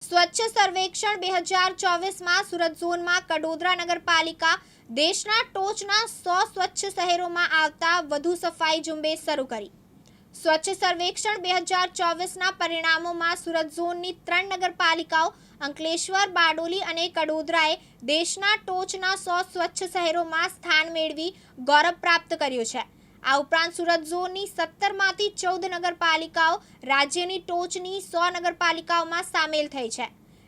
સ્વચ્છ સર્વેક્ષણ 2024માં સુરત ઝોનમાં કડોદરા નગરપાલિકા દેશના ટોચના 100 સ્વચ્છ શહેરોમાં આવતા વધુ સફાઈ ઝુંબેશ શરૂ કરી। સ્વચ્છ સર્વેક્ષણ 2024ના પરિણામોમાં સુરત ઝોનની 3 નગરપાલિકાઓ અંકલેશ્વર, બારડોલી અને કડોદરાએ દેશના ટોચના 100 સ્વચ્છ શહેરોમાં સ્થાન મેળવી ગૌરવ પ્રાપ્ત કર્યું છે। આ ઉપરાંત સુરત ઝોનની 17માંથી 14 નગરપાલિકાઓ રાજ્યની ટોચની 100 નગરપાલિકાઓમાં સામેલ થઈ છે।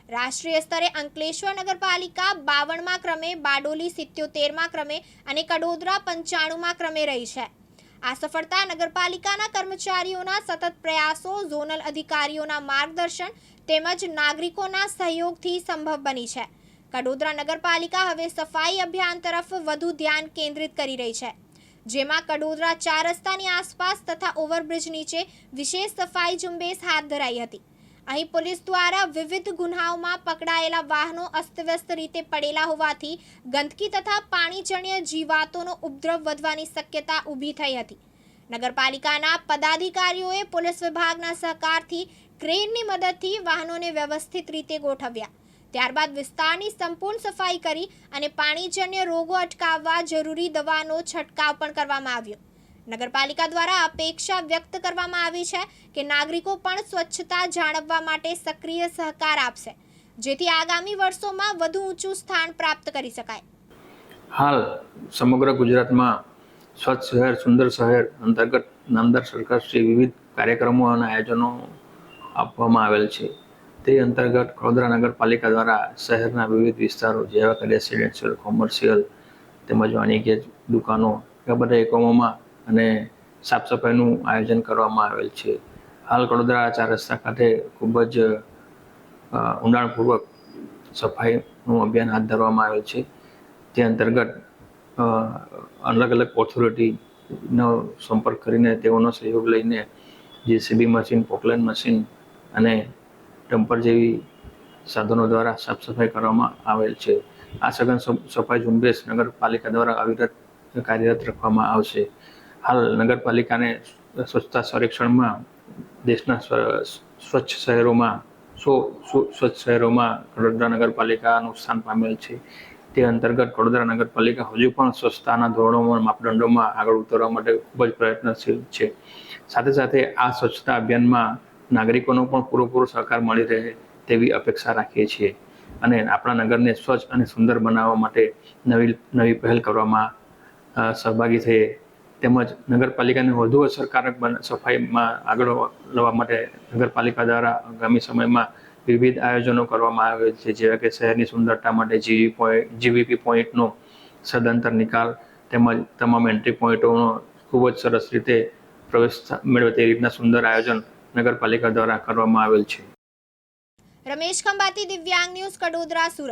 રાષ્ટ્રીય સ્તરે અંકલેશ્વર નગરપાલિકા 52મા ક્રમે, બારડોલી 77મા ક્રમે અને કડોદરા 95મા ક્રમે રહી છે। આ સફળતા નગરપાલિકાના કર્મચારીઓના સતત પ્રયાસો, ઝોનલ અધિકારીઓના માર્ગદર્શન તેમજ નાગરિકોના સહયોગથી સંભવ બની છે। કડોદરા નગરપાલિકા હવે સફાઈ અભિયાન તરફ વધુ ધ્યાન કેન્દ્રિત કરી રહી છે, જેમાં કડોદરા 4 રસ્તાની આસપાસ તથા ઓવરબ્રિજ નીચે વિશેષ સફાઈ ઝુંબેશ હાથ ધરાઈ હતી। અહીં પોલીસ દ્વારા વિવિધ ગુન્હાઓમાં પકડાયેલા વાહનો અસ્તવ્યસ્ત રીતે પડેલા હોવાથી ગંદકી તથા પાણીજન્ય જીવાતોનો ઉપદ્રવ વધવાની શક્યતા ઊભી થઈ હતી। નગરપાલિકાના પદાધિકારીઓએ પોલીસ વિભાગના સહકારથી ક્રેનની મદદથી વાહનોને વ્યવસ્થિત રીતે ગોઠવ્યા। ત્યારબાદ વિસ્તારની સંપૂર્ણ સફાઈ કરી અને પાણીજન્ય રોગો અટકાવવા જરૂરી દવાનો છંટકાવ પણ કરવામાં આવ્યો। નગરપાલિકા દ્વારા અપેક્ષા વ્યક્ત કરવામાં આવી છે કે નાગરિકો પણ સ્વચ્છતા જાળવવા માટે સક્રિય સહકાર આપશે, જેથી આગામી વર્ષોમાં વધુ ઊંચું સ્થાન પ્રાપ્ત કરી શકાય। હાલ સમગ્ર ગુજરાતમાં સ્વચ્છ શહેર સુંદર શહેર અંતર્ગત નામદાર સરકારશ્રી વિવિધ કાર્યક્રમો અને આયોજનો આપવામાં આવેલ છે। તે અંતર્ગત કડોદરા નગરપાલિકા દ્વારા શહેરના વિવિધ વિસ્તારો જેવા કે રેસિડેન્શિયલ, કોમર્શિયલ તેમજ વાણિજ્ય દુકાનો એવા બધા એકમોમાં અને સાફ સફાઈનું આયોજન કરવામાં આવેલ છે। હાલ કડોદરા 4 રસ્તા ખાતે ખૂબ જ ઊંડાણપૂર્વક સફાઈનું અભિયાન હાથ ધરવામાં આવેલ છે। તે અંતર્ગત અલગ અલગ ઓથોરિટીનો સંપર્ક કરીને તેઓનો સહયોગ લઈને જેસીબી મશીન, પોકલેન મશીન અને ડમ્પર જેવી સાધનો દ્વારા સાફ સફાઈ કરવામાં આવેલ છે। આ સઘન સફાઈ ઝુંબેશ નગરપાલિકા દ્વારા અવિરત કાર્યરત રાખવામાં આવશે। હાલ નગરપાલિકાને સ્વચ્છતા સર્વેક્ષણમાં દેશના સ્વચ્છ શહેરોમાં 100 સ્વચ્છ શહેરોમાં કડોદરા નગરપાલિકાનું સ્થાન પામેલ છે। તે અંતર્ગત કડોદરા નગરપાલિકા હજુ પણ સ્વચ્છતાના ધોરણોમાં, માપદંડોમાં આગળ ઉતરવા માટે ખૂબ જ પ્રયત્નશીલ છે। સાથે સાથે આ સ્વચ્છતા અભિયાનમાં નાગરિકોનો પણ પૂરેપૂરો સહકાર મળી રહે તેવી અપેક્ષા રાખીએ છીએ અને આપણા નગરને સ્વચ્છ અને સુંદર બનાવવા માટે નવી પહેલ કરવામાં સહભાગી થઈએ તેમજ નગરપાલિકાને વધુ અસરકારક સફાઈમાં આગળ લાવવા માટે નગરપાલિકા દ્વારા આગામી સમયમાં વિવિધ આયોજનો કરવામાં આવે છે, જેવા કે શહેરની સુંદરતા માટે જીવીપી પોઈન્ટનો સદંતર નિકાલ તેમજ તમામ એન્ટ્રી પોઈન્ટોનો ખૂબ જ સરસ રીતે પ્રવેશ મેળવે તે રીતના સુંદર આયોજન નગરપાલિકા દ્વારા કરવામાં આવેલ છે। રમેશ ખંભાતી, દિવ્યાંગ ન્યૂઝ, કડોદરા, સુરત।